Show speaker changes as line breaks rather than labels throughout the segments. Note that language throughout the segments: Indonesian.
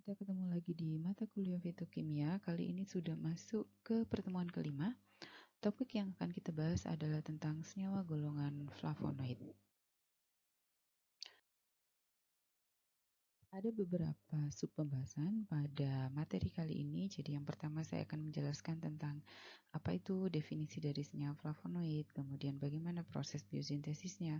Kita ketemu lagi di mata kuliah Fitokimia. Kali ini sudah masuk ke pertemuan kelima. Topik yang akan kita bahas adalah tentang senyawa golongan flavonoid. Ada beberapa sub pembahasan pada materi kali ini. Jadi yang pertama saya akan menjelaskan tentang apa itu definisi dari senyawa flavonoid, kemudian bagaimana proses biosintesisnya,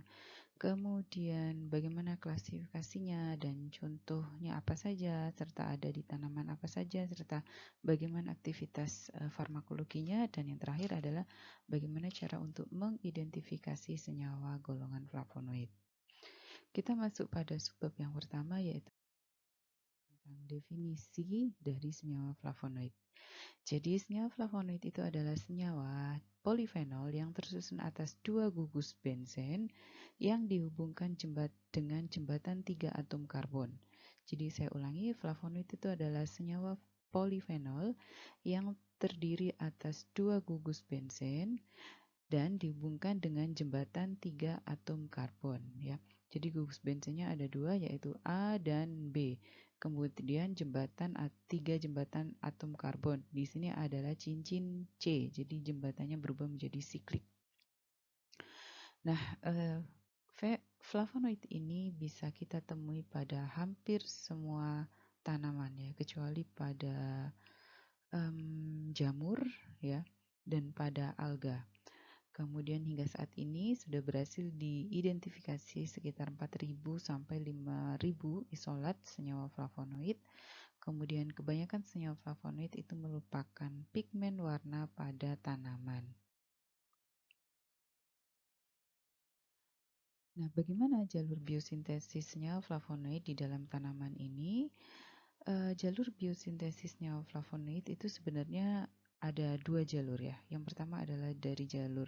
kemudian bagaimana klasifikasinya dan contohnya apa saja, serta ada di tanaman apa saja, serta bagaimana aktivitas farmakologinya, dan yang terakhir adalah bagaimana cara untuk mengidentifikasi senyawa golongan flavonoid. Kita masuk pada subbab yang pertama, yaitu tentang definisi dari senyawa flavonoid. Jadi senyawa flavonoid itu adalah senyawa polifenol yang tersusun atas dua gugus benzen yang dihubungkan dengan jembatan 3 atom karbon. Jadi saya ulangi, flavonoid itu adalah senyawa polifenol yang terdiri atas dua gugus benzen dan dihubungkan dengan jembatan 3 atom karbon, ya. Jadi gugus benzennya ada dua, yaitu A dan B. Kemudian tiga jembatan atom karbon. Di sini adalah cincin C, jadi jembatannya berubah menjadi siklik. Nah, flavonoid ini bisa kita temui pada hampir semua tanaman, ya, kecuali pada jamur, ya, dan pada alga. Kemudian hingga saat ini sudah berhasil diidentifikasi sekitar 4.000 sampai 5.000 isolat senyawa flavonoid. Kemudian kebanyakan senyawa flavonoid itu merupakan pigmen warna pada tanaman. Nah, bagaimana jalur biosintesis senyawa flavonoid di dalam tanaman ini? Jalur biosintesis senyawa flavonoid itu sebenarnya ada dua jalur, ya. Yang pertama adalah dari jalur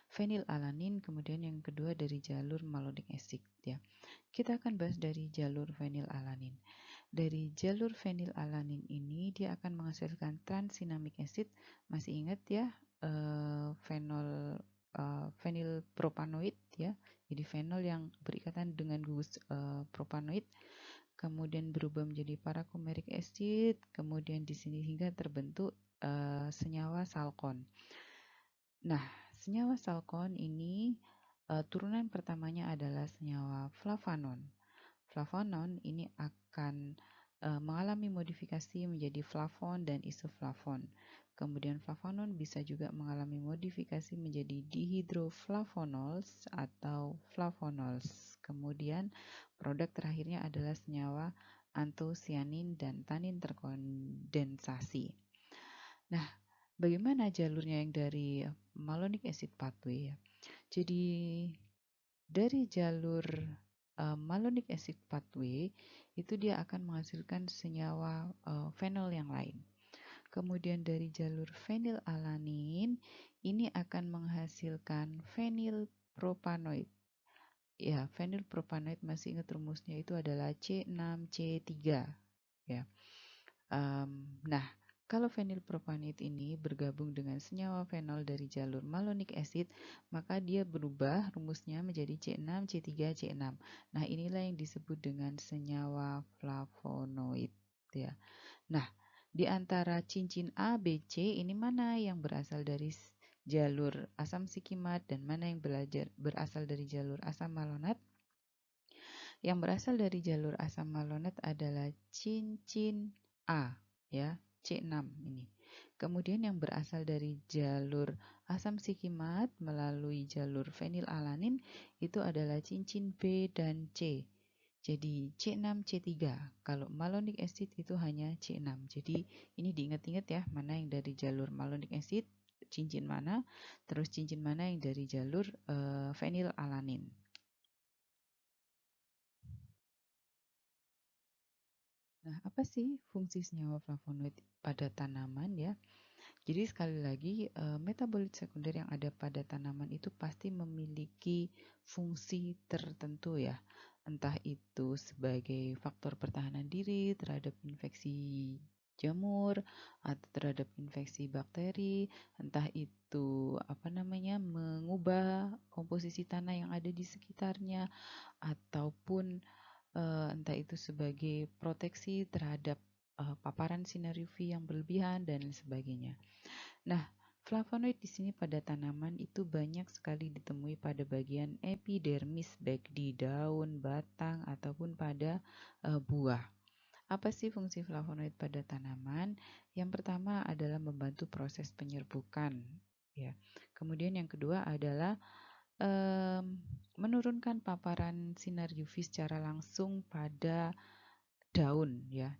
fenilalanin, kemudian yang kedua dari jalur malonic acid, ya. Kita akan bahas dari jalur fenilalanin. Dari jalur fenilalanin ini dia akan menghasilkan transinamic acid. Masih ingat, ya, fenilpropanoid, ya. Jadi fenol yang berikatan dengan gugus propanoid, kemudian berubah menjadi parakumeric acid, kemudian di sini hingga terbentuk senyawa salkon. Nah, senyawa salkon ini turunan pertamanya adalah senyawa flavanon. Flavonon ini akan mengalami modifikasi menjadi flavon dan isoflavon. Kemudian flavonon bisa juga mengalami modifikasi menjadi dihidroflavonols atau flavonols. Kemudian produk terakhirnya adalah senyawa antosianin dan tanin terkondensasi. Nah, bagaimana jalurnya yang dari malonic acid pathway, ya? Jadi dari jalur malonic acid pathway itu dia akan menghasilkan senyawa fenol yang lain. Kemudian dari jalur fenilalanin ini akan menghasilkan fenilpropanoid. Ya, fenilpropanoid masih ingat rumusnya itu adalah C6C3, ya. Nah, kalau fenilpropanoid ini bergabung dengan senyawa fenol dari jalur malonic acid, maka dia berubah rumusnya menjadi C6C3C6. Nah, inilah yang disebut dengan senyawa flavonoid, ya. Nah, di antara cincin A, B, C ini mana yang berasal dari jalur asam sikimat dan mana yang berasal dari jalur asam malonat? Yang berasal dari jalur asam malonat adalah cincin A, ya, C6 ini. Kemudian yang berasal dari jalur asam sikimat melalui jalur fenilalanin itu adalah cincin B dan C. Jadi C6, C3. Kalau malonic acid itu hanya C6. Jadi ini diingat-ingat, ya, mana yang dari jalur malonic acid, cincin mana, terus cincin mana yang dari jalur fenilalanin. Nah, apa sih fungsi senyawa flavonoid pada tanaman, ya? Jadi sekali lagi, metabolit sekunder yang ada pada tanaman itu pasti memiliki fungsi tertentu, ya. Entah itu sebagai faktor pertahanan diri terhadap infeksi jamur atau terhadap infeksi bakteri, entah itu mengubah komposisi tanah yang ada di sekitarnya, ataupun entah itu sebagai proteksi terhadap paparan sinar UV yang berlebihan dan sebagainya. Nah, flavonoid di sini pada tanaman itu banyak sekali ditemui pada bagian epidermis, baik di daun, batang, ataupun pada buah. Apa sih fungsi flavonoid pada tanaman? Yang pertama adalah membantu proses penyerbukan, ya. Kemudian yang kedua adalah menurunkan paparan sinar UV secara langsung pada daun, ya.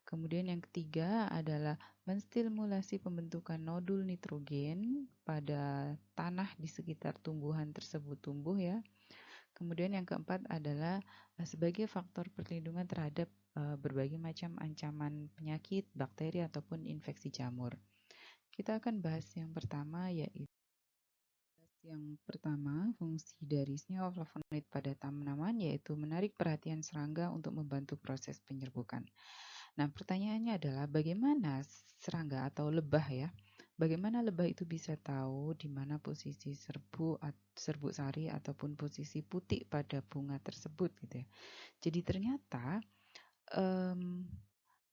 Kemudian yang ketiga adalah menstimulasi pembentukan nodul nitrogen pada tanah di sekitar tumbuhan tersebut tumbuh, ya. Kemudian yang keempat adalah sebagai faktor perlindungan terhadap berbagai macam ancaman penyakit, bakteri ataupun infeksi jamur. Kita akan bahas yang pertama, yaitu fungsi dari senyawa flavonoid pada tanaman yaitu menarik perhatian serangga untuk membantu proses penyerbukan. Nah, pertanyaannya adalah bagaimana serangga atau lebah, ya? Bagaimana lebah itu bisa tahu di mana posisi serbuk sari ataupun posisi putik pada bunga tersebut, gitu ya. Jadi ternyata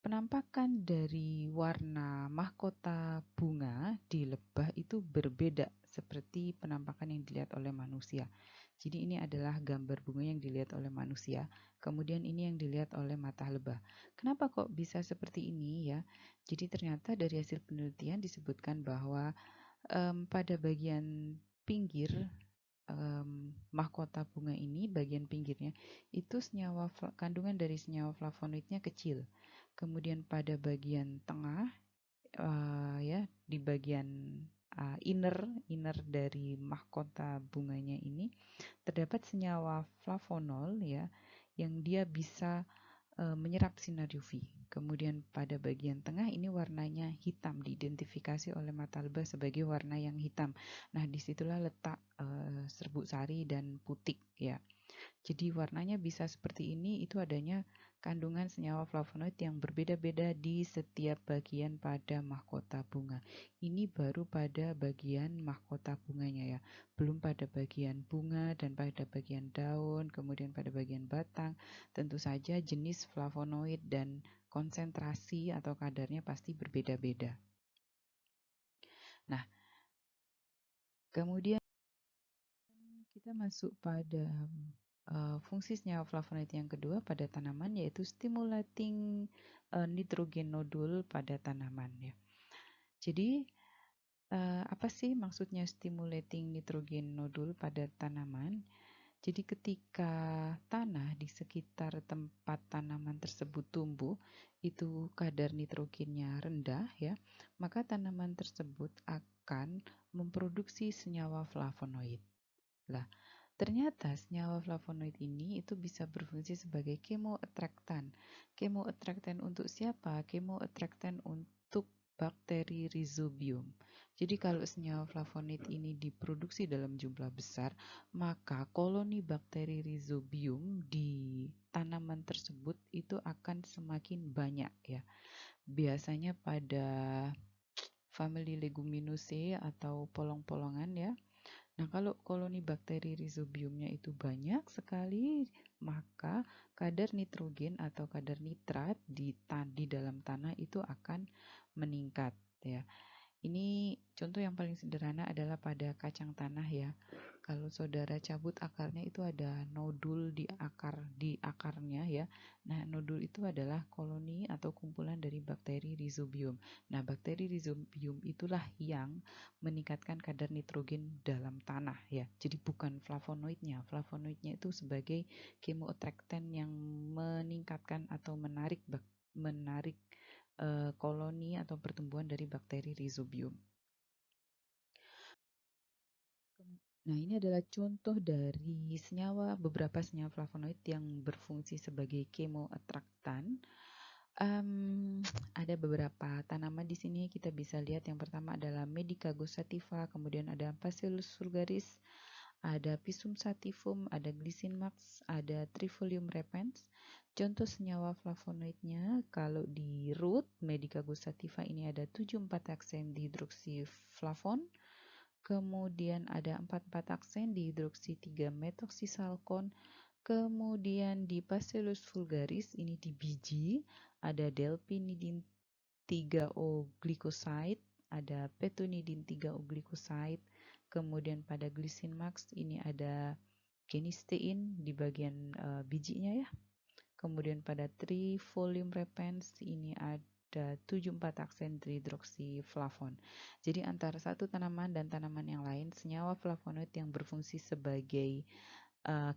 penampakan dari warna mahkota bunga di lebah itu berbeda seperti penampakan yang dilihat oleh manusia. Jadi ini adalah gambar bunga yang dilihat oleh manusia, kemudian ini yang dilihat oleh mata lebah. Kenapa kok bisa seperti ini, ya? Jadi ternyata dari hasil penelitian disebutkan bahwa pada bagian pinggir mahkota bunga ini, bagian pinggirnya itu kandungan dari senyawa flavonoidnya kecil. Kemudian pada bagian tengah, ya, di bagian inner dari mahkota bunganya ini terdapat senyawa flavonol, ya, yang dia bisa menyerap sinar UV. Kemudian pada bagian tengah ini warnanya hitam, diidentifikasi oleh mata lebah sebagai warna yang hitam. Nah, disitulah letak serbuk sari dan putik, ya. Jadi warnanya bisa seperti ini, itu adanya kandungan senyawa flavonoid yang berbeda-beda di setiap bagian pada mahkota bunga. Ini baru pada bagian mahkota bunganya, ya. Belum pada bagian bunga dan pada bagian daun, kemudian pada bagian batang. Tentu saja jenis flavonoid dan konsentrasi atau kadarnya pasti berbeda-beda. Nah, kemudian kita masuk pada fungsi senyawa flavonoid yang kedua pada tanaman, yaitu stimulating nitrogen nodul pada tanaman, ya. Jadi apa sih maksudnya stimulating nitrogen nodul pada tanaman? Jadi ketika tanah di sekitar tempat tanaman tersebut tumbuh itu kadar nitrogennya rendah, ya, maka tanaman tersebut akan memproduksi senyawa flavonoid. Lah, ternyata senyawa flavonoid ini itu bisa berfungsi sebagai kemoattractant. Kemoattractant untuk siapa? Kemoattractant untuk bakteri Rhizobium. Jadi kalau senyawa flavonoid ini diproduksi dalam jumlah besar, maka koloni bakteri Rhizobium di tanaman tersebut itu akan semakin banyak, ya. Biasanya pada famili Leguminaceae atau polong-polongan, ya. Nah, kalau koloni bakteri Rhizobiumnya itu banyak sekali, maka kadar nitrogen atau kadar nitrat di dalam tanah itu akan meningkat, ya. Ini contoh yang paling sederhana adalah pada kacang tanah, ya. Kalau saudara cabut akarnya itu ada nodul di akarnya, ya. Nah, nodul itu adalah koloni atau kumpulan dari bakteri Rhizobium. Nah, bakteri Rhizobium itulah yang meningkatkan kadar nitrogen dalam tanah, ya. Jadi bukan flavonoidnya. Flavonoidnya itu sebagai kemoattractant yang meningkatkan atau menarik koloni atau pertumbuhan dari bakteri Rhizobium. Nah, ini adalah contoh dari beberapa senyawa flavonoid yang berfungsi sebagai kemoattractant. Ada beberapa tanaman di sini kita bisa lihat. Yang pertama adalah Medicago sativa, kemudian ada Bacillus vulgaris, ada Pisum sativum, ada Glycine max, ada Trifolium repens. Contoh senyawa flavonoidnya, kalau di root Medicago sativa ini ada 7,4-aksen dihidroksiflavon, kemudian ada 4,4 aksen dihidroksi 3-methoxysalkon, Kemudian di Bacillus vulgaris ini di biji ada delphinidin 3O glycoside, ada petunidin 3O glycoside. Kemudian pada glycine max ini ada genistein di bagian bijinya ya. Kemudian pada trifolium repens ini ada 74 aksen tridroksiflavon. Jadi antara satu tanaman dan tanaman yang lain, senyawa flavonoid yang berfungsi sebagai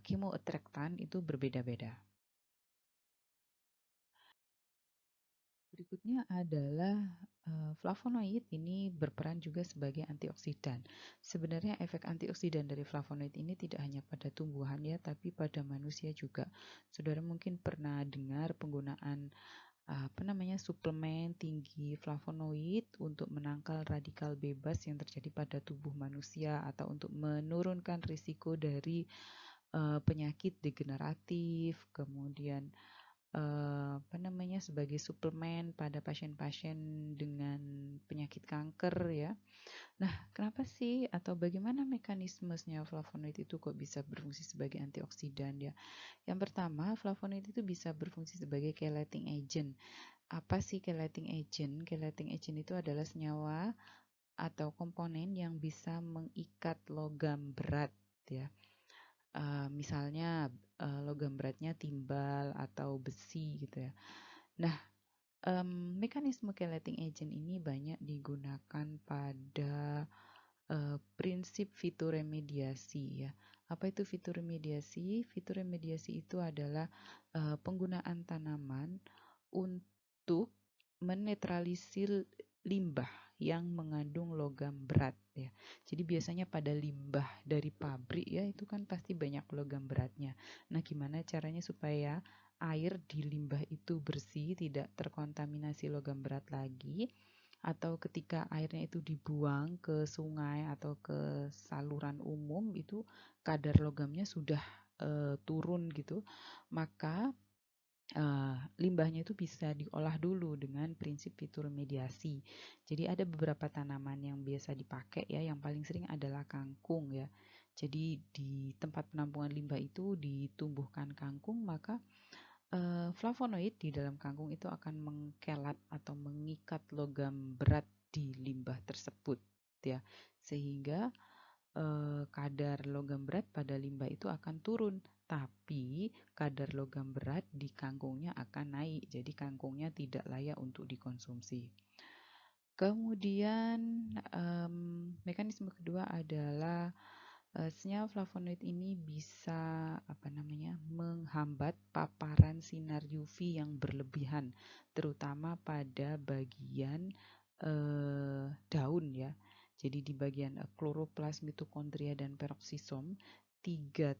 chemoattractant itu berbeda-beda. Berikutnya adalah flavonoid ini berperan juga sebagai antioksidan. Sebenarnya efek antioksidan dari flavonoid ini tidak hanya pada tumbuhan ya, tapi pada manusia juga. Saudara mungkin pernah dengar penggunaan suplemen tinggi flavonoid untuk menangkal radikal bebas yang terjadi pada tubuh manusia atau untuk menurunkan risiko dari penyakit degeneratif, kemudian sebagai suplemen pada pasien-pasien dengan penyakit kanker ya. Nah, kenapa sih atau bagaimana mekanisme senyawa flavonoid itu kok bisa berfungsi sebagai antioksidan ya? Yang pertama, flavonoid itu bisa berfungsi sebagai chelating agent. Apa sih chelating agent? Chelating agent itu adalah senyawa atau komponen yang bisa mengikat logam berat ya. Misalnya logam beratnya timbal atau besi gitu ya. Nah, mekanisme chelating agent ini banyak digunakan pada prinsip fitoremediasi ya. Apa itu fitoremediasi? Fitoremediasi itu adalah penggunaan tanaman untuk menetralisir limbah yang mengandung logam berat ya. Jadi biasanya pada limbah dari pabrik ya itu kan pasti banyak logam beratnya. Nah, gimana caranya supaya air di limbah itu bersih, tidak terkontaminasi logam berat lagi? Atau ketika airnya itu dibuang ke sungai atau ke saluran umum itu kadar logamnya sudah turun gitu, maka limbahnya itu bisa diolah dulu dengan prinsip fitoremediasi. Jadi ada beberapa tanaman yang biasa dipakai ya, yang paling sering adalah kangkung ya. Jadi di tempat penampungan limbah itu ditumbuhkan kangkung, maka flavonoid di dalam kangkung itu akan mengkelat atau mengikat logam berat di limbah tersebut ya, sehingga kadar logam berat pada limbah itu akan turun, tapi kadar logam berat di kangkungnya akan naik, jadi kangkungnya tidak layak untuk dikonsumsi. Kemudian mekanisme kedua adalah senyawa flavonoid ini bisa menghambat paparan sinar UV yang berlebihan, terutama pada bagian daun ya. Jadi di bagian kloroplas, mitokondria dan peroksisom, tiga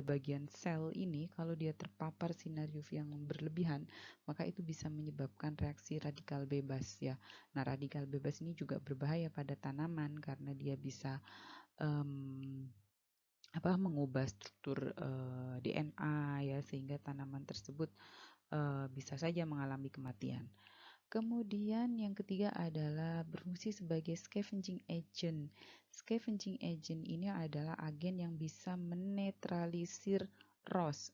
bagian sel ini kalau dia terpapar sinar UV yang berlebihan, maka itu bisa menyebabkan reaksi radikal bebas ya. Nah, radikal bebas ini juga berbahaya pada tanaman karena dia bisa mengubah struktur DNA ya, sehingga tanaman tersebut bisa saja mengalami kematian. Kemudian yang ketiga adalah berfungsi sebagai scavenging agent. Scavenging agent ini adalah agen yang bisa menetralisir ROS,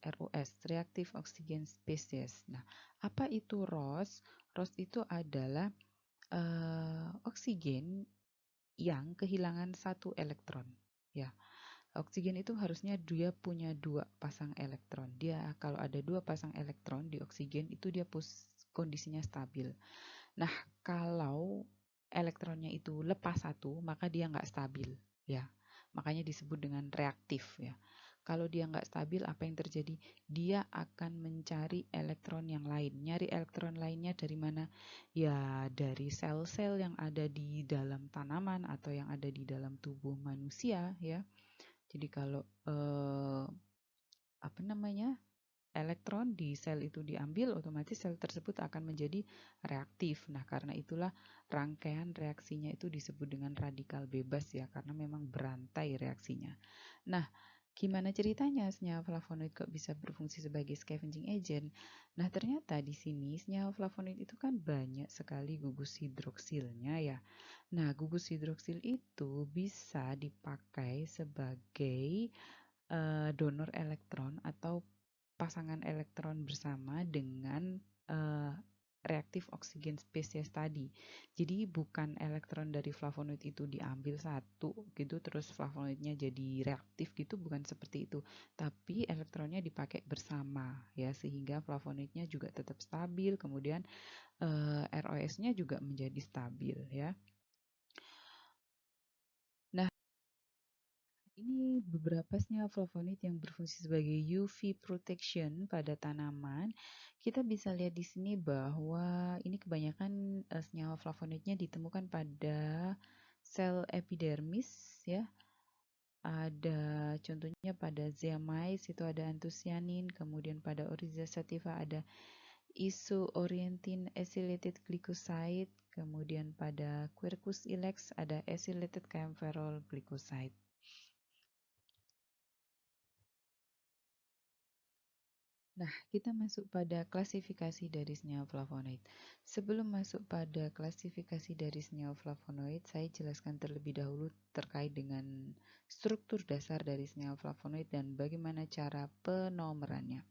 reactive oxygen species. Nah, apa itu ROS? ROS itu adalah oksigen yang kehilangan satu elektron. Ya, oksigen itu harusnya dia punya dua pasang elektron. Dia kalau ada dua pasang elektron di oksigen itu dia kondisinya stabil. Nah, kalau elektronnya itu lepas satu, maka dia nggak stabil, ya. Makanya disebut dengan reaktif, ya. Kalau dia nggak stabil, apa yang terjadi? Dia akan mencari elektron yang lain. Nyari elektron lainnya dari mana? Ya, dari sel-sel yang ada di dalam tanaman atau yang ada di dalam tubuh manusia, ya. Jadi kalau elektron di sel itu diambil, otomatis sel tersebut akan menjadi reaktif. Nah, karena itulah rangkaian reaksinya itu disebut dengan radikal bebas ya, karena memang berantai reaksinya. Nah, gimana ceritanya senyawa flavonoid kok bisa berfungsi sebagai scavenging agent? Nah, ternyata di sini senyawa flavonoid itu kan banyak sekali gugus hidroksilnya ya. Nah, gugus hidroksil itu bisa dipakai sebagai donor elektron atau pasangan elektron bersama dengan reaktif oksigen spesies tadi. Jadi bukan elektron dari flavonoid itu diambil satu gitu terus flavonoidnya jadi reaktif gitu, bukan seperti itu. Tapi elektronnya dipakai bersama ya, sehingga flavonoidnya juga tetap stabil, kemudian ROS-nya juga menjadi stabil ya. Nah, ini beberapa senyawa flavonoid yang berfungsi sebagai UV protection pada tanaman. Kita bisa lihat di sini bahwa ini kebanyakan senyawa flavonoidnya ditemukan pada sel epidermis ya. Ada contohnya pada zeamyce itu ada anthocyanin, kemudian pada Oryza sativa ada isoorientin acylated glycoside, kemudian pada Quercus ilex ada acylated camphorol glycoside. Nah, kita masuk pada klasifikasi dari senyawa flavonoid. Sebelum masuk pada klasifikasi dari senyawa flavonoid, saya jelaskan terlebih dahulu terkait dengan struktur dasar dari senyawa flavonoid dan bagaimana cara penomorannya.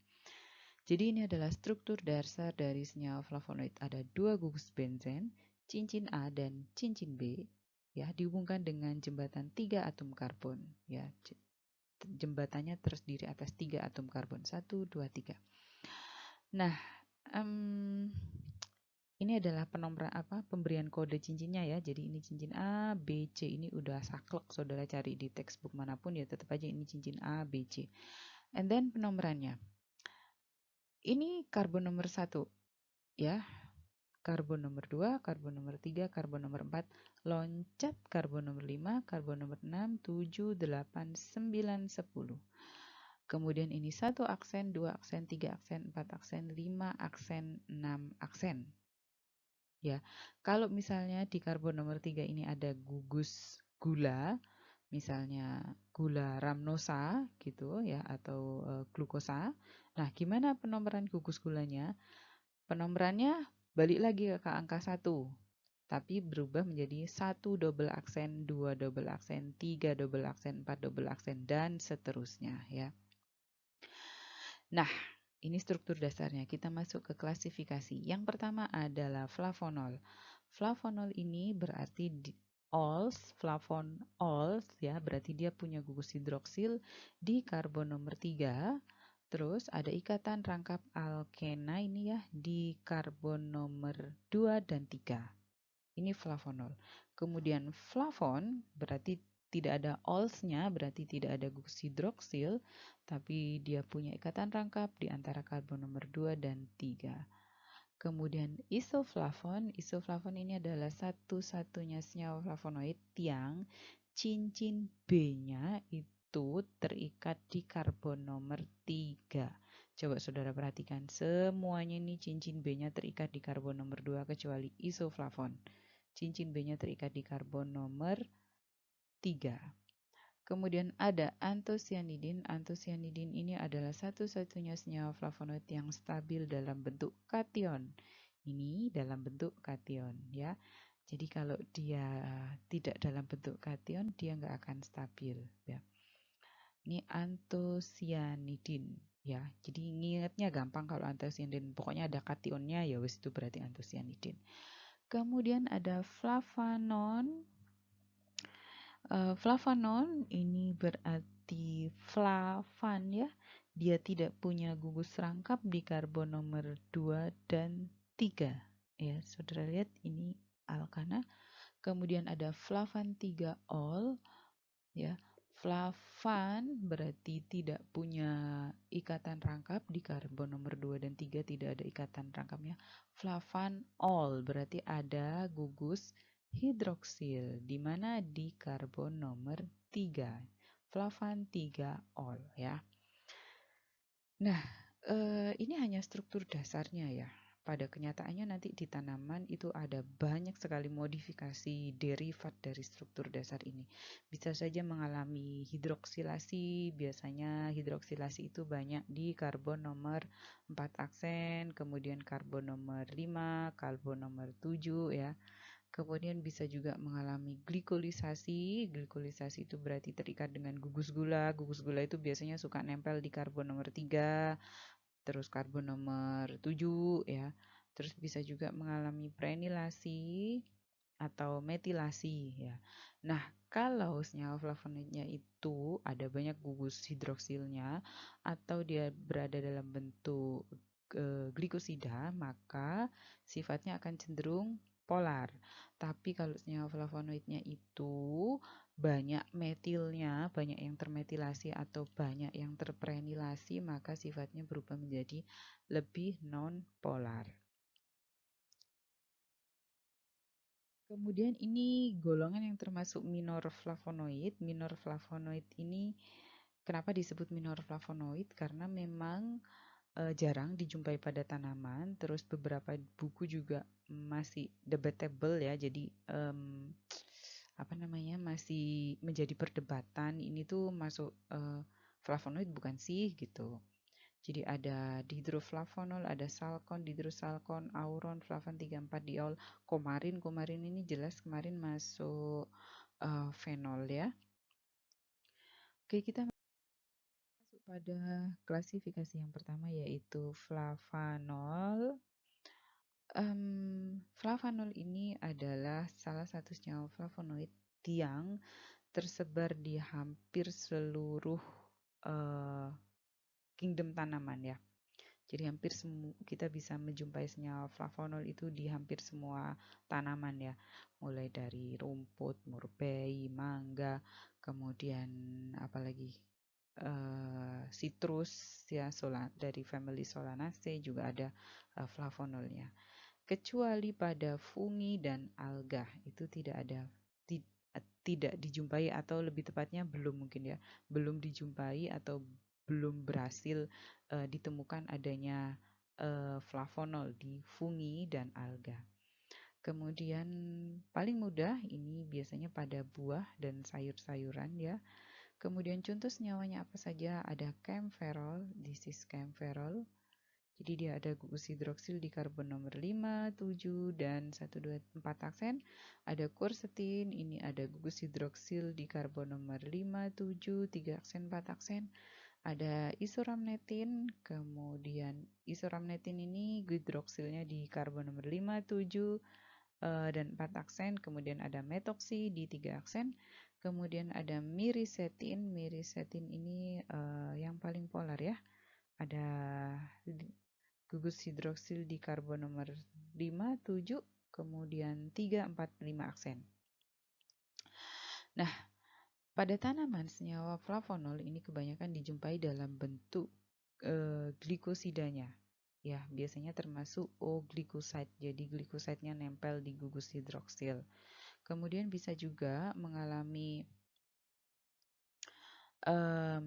Jadi ini adalah struktur dasar dari senyawa flavonoid. Ada dua gugus benzen, cincin A dan cincin B, ya, dihubungkan dengan jembatan 3 atom karbon, ya. Jembatannya terdiri atas 3 atom karbon, 1, 2, 3. Nah, ini adalah pemberian kode cincinnya ya. Jadi ini cincin A, B, C. Ini udah saklek, saudara cari di textbook manapun ya, tetap aja ini cincin A, B, C. And then penomorannya. Ini karbon nomor 1 ya. Karbon nomor 2, karbon nomor 3, karbon nomor 4, loncat karbon nomor 5, karbon nomor 6, 7, 8, 9, 10. Kemudian ini 1 aksen, 2 aksen, 3 aksen, 4 aksen, 5 aksen, 6 aksen. Ya, kalau misalnya di karbon nomor 3 ini ada gugus gula, misalnya gula ramnosa gitu ya, atau glukosa. Nah, gimana penomoran gugus gulanya? Penomorannya balik lagi ke angka 1, tapi berubah menjadi 1 double aksen, 2 double aksen, 3 double aksen, 4 double aksen, dan seterusnya ya. Nah, ini struktur dasarnya. Kita masuk ke klasifikasi. Yang pertama adalah flavonol. Flavonol ini berarti flavonols ya, berarti dia punya gugus hidroksil di karbon nomor 3. Terus ada ikatan rangkap alkena ini ya di karbon nomor 2 dan 3. Ini flavonol. Kemudian flavon berarti tidak ada ols-nya, berarti tidak ada gugus hidroksil, tapi dia punya ikatan rangkap di antara karbon nomor 2 dan 3. Kemudian isoflavon ini adalah satu-satunya senyawa flavonoid yang cincin B-nya itu terikat di karbon nomor 3. Coba saudara perhatikan, semuanya ini cincin B-nya terikat di karbon nomor 2 kecuali isoflavon. Cincin B-nya terikat di karbon nomor 3. Kemudian ada anthocyanidin. Anthocyanidin ini adalah satu-satunya senyawa flavonoid yang stabil dalam bentuk kation. Ini dalam bentuk kation ya. Jadi kalau dia tidak dalam bentuk kation, dia nggak akan stabil ya. Ini anthocyanidin ya. Jadi ngingetnya gampang kalau anthocyanidin. Pokoknya ada kationnya ya wis itu berarti anthocyanidin. Kemudian ada flavanon. Flavanon ini berarti flavan ya. Dia tidak punya gugus rangkap di karbon nomor 2 dan 3. Ya, saudara lihat ini alkana. Kemudian ada flavan 3-ol ya. Flavan berarti tidak punya ikatan rangkap di karbon nomor 2 dan 3, tidak ada ikatan rangkapnya. Flavan ol berarti ada gugus hidroksil di mana di karbon nomor 3. Flavan 3-ol ya. Nah, ini hanya struktur dasarnya ya. Pada kenyataannya nanti di tanaman itu ada banyak sekali modifikasi derivat dari struktur dasar ini. Bisa saja mengalami hidroksilasi, biasanya hidroksilasi itu banyak di karbon nomor 4 aksen, kemudian karbon nomor 5, karbon nomor 7 ya. Kemudian bisa juga mengalami glikolisasi. Glikolisasi itu berarti terikat dengan gugus gula. Gugus gula itu biasanya suka nempel di karbon nomor 3, terus karbon nomor 7 ya. Terus bisa juga mengalami prenilasi atau metilasi ya. Nah, kalau senyawa flavonoidnya itu ada banyak gugus hidroksilnya atau dia berada dalam bentuk glikosida, maka sifatnya akan cenderung polar. Tapi kalau senyawa flavonoidnya itu banyak metilnya, banyak yang termetilasi atau banyak yang terprenilasi, maka sifatnya berubah menjadi lebih non-polar. Kemudian ini golongan yang termasuk minor flavonoid. Minor flavonoid ini kenapa disebut minor flavonoid? Karena memang jarang dijumpai pada tanaman. Terus beberapa buku juga masih debatable ya. Jadi apa namanya masih menjadi perdebatan. Ini tuh masuk flavonoid bukan sih gitu. Jadi ada dihidroflavonol, ada salkon, dihidrosalkon, auron, flavan 34 diol, komarin. Komarin ini jelas kemarin masuk fenol ya. Oke, kita masuk pada klasifikasi yang pertama yaitu flavanol. Flavanol ini adalah salah satu senyawa flavonoid yang tersebar di hampir seluruh uh, kingdom tanaman ya. Jadi hampir semua kita bisa menjumpai senyawa flavonol itu di hampir semua tanaman ya. Mulai dari rumput, murbei, mangga, kemudian apalagi citrus ya, dari family Solanaceae juga ada flavonolnya. Kecuali pada fungi dan alga itu tidak ada, tidak dijumpai atau lebih tepatnya belum mungkin ya, belum dijumpai atau belum berhasil ditemukan adanya flavonol di fungi dan alga. Kemudian paling mudah ini biasanya pada buah dan sayur-sayuran ya. Kemudian contoh senyawanya apa saja? Ada camphorol, this is camphorol. Jadi dia ada gugus hidroksil di karbon nomor 5, 7, dan 1, 2, 4 aksen. Ada quercetin, ini ada gugus hidroksil di karbon nomor 5, 7, 3 aksen, 4 aksen. Ada isoramnetin, kemudian isoramnetin ini hidroksilnya di karbon nomor 5, 7, dan 4 aksen. Kemudian ada metoksi di 3 aksen. Kemudian ada mirisetin. Mirisetin ini yang paling polar ya. Ada gugus hidroksil di karbon nomor 5, 7, kemudian 3, 4, 5 aksen. Nah, pada tanaman senyawa flavonol ini kebanyakan dijumpai dalam bentuk glikosidanya. Ya, biasanya termasuk O-glycoside. Jadi glikosidenya nempel di gugus hidroksil. Kemudian bisa juga mengalami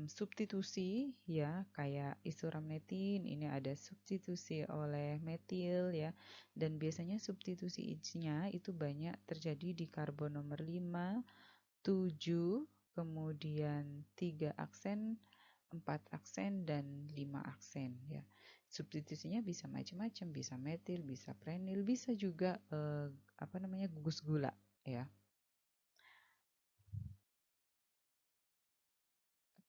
substitusi ya, kayak isoramnetin ini ada substitusi oleh metil ya, dan biasanya substitusinya itu banyak terjadi di karbon nomor 5, 7, kemudian 3 aksen, 4 aksen, dan 5 aksen ya. Substitusinya bisa macam-macam, bisa metil, bisa prenil, bisa juga gugus gula ya.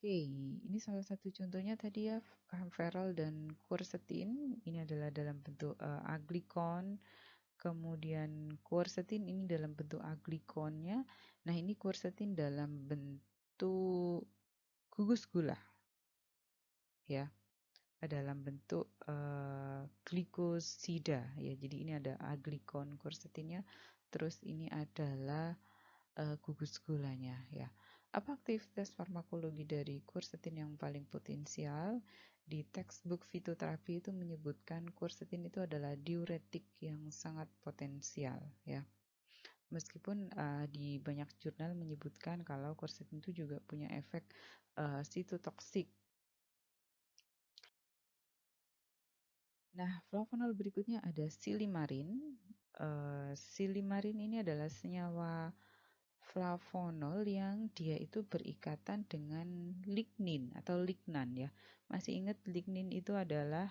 Oke, ini salah satu contohnya tadi ya, camphorol dan quercetin. Ini adalah dalam bentuk aglikon. Kemudian quercetin ini dalam bentuk aglikonnya. Nah, ini quercetin dalam bentuk gugus gula ya, dalam bentuk glikosida ya. Jadi ini ada aglikon quercetinnya. Terus ini adalah gugus gulanya ya. Apa aktivitas farmakologi dari quercetin yang paling potensial? Di textbook fitoterapi itu menyebutkan quercetin itu adalah diuretik yang sangat potensial ya. Meskipun di banyak jurnal menyebutkan kalau quercetin itu juga punya efek sitotoksik. Nah, flavonol berikutnya ada silimarin. Silimarin ini adalah senyawa flavonol yang dia itu berikatan dengan lignin atau lignan ya. Masih ingat lignin itu adalah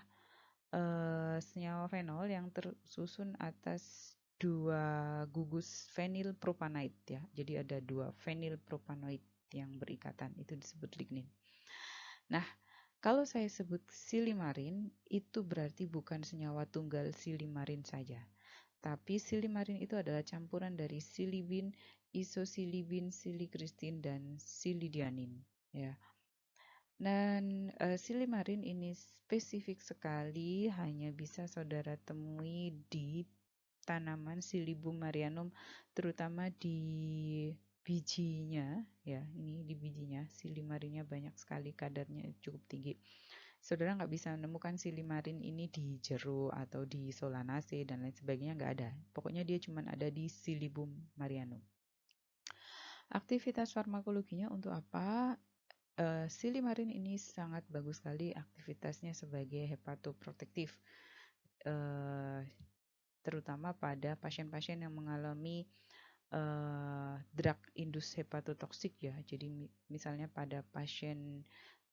senyawa fenol yang tersusun atas dua gugus phenyl propanoid ya. Jadi ada dua phenyl propanoid yang berikatan, itu disebut lignin. Nah, kalau saya sebut silimarin, itu berarti bukan senyawa tunggal silimarin saja. Tapi silimarin itu adalah campuran dari silibin, isosilibin, silikristin, dan silidianin. Ya. Dan silimarin ini spesifik sekali, hanya bisa saudara temui di tanaman Silybum marianum, terutama di bijinya. Ya, ini di bijinya silimarinnya banyak sekali, kadarnya cukup tinggi. Saudara nggak bisa menemukan silimarin ini di jeruk atau di Solanaceae dan lain sebagainya, nggak ada. Pokoknya dia cuma ada di Silybum marianum. Aktivitas farmakologinya untuk apa? Silimarin ini sangat bagus sekali aktivitasnya sebagai hepatoprotektif, terutama pada pasien-pasien yang mengalami drug induced hepatotoxic ya. Jadi misalnya pada pasien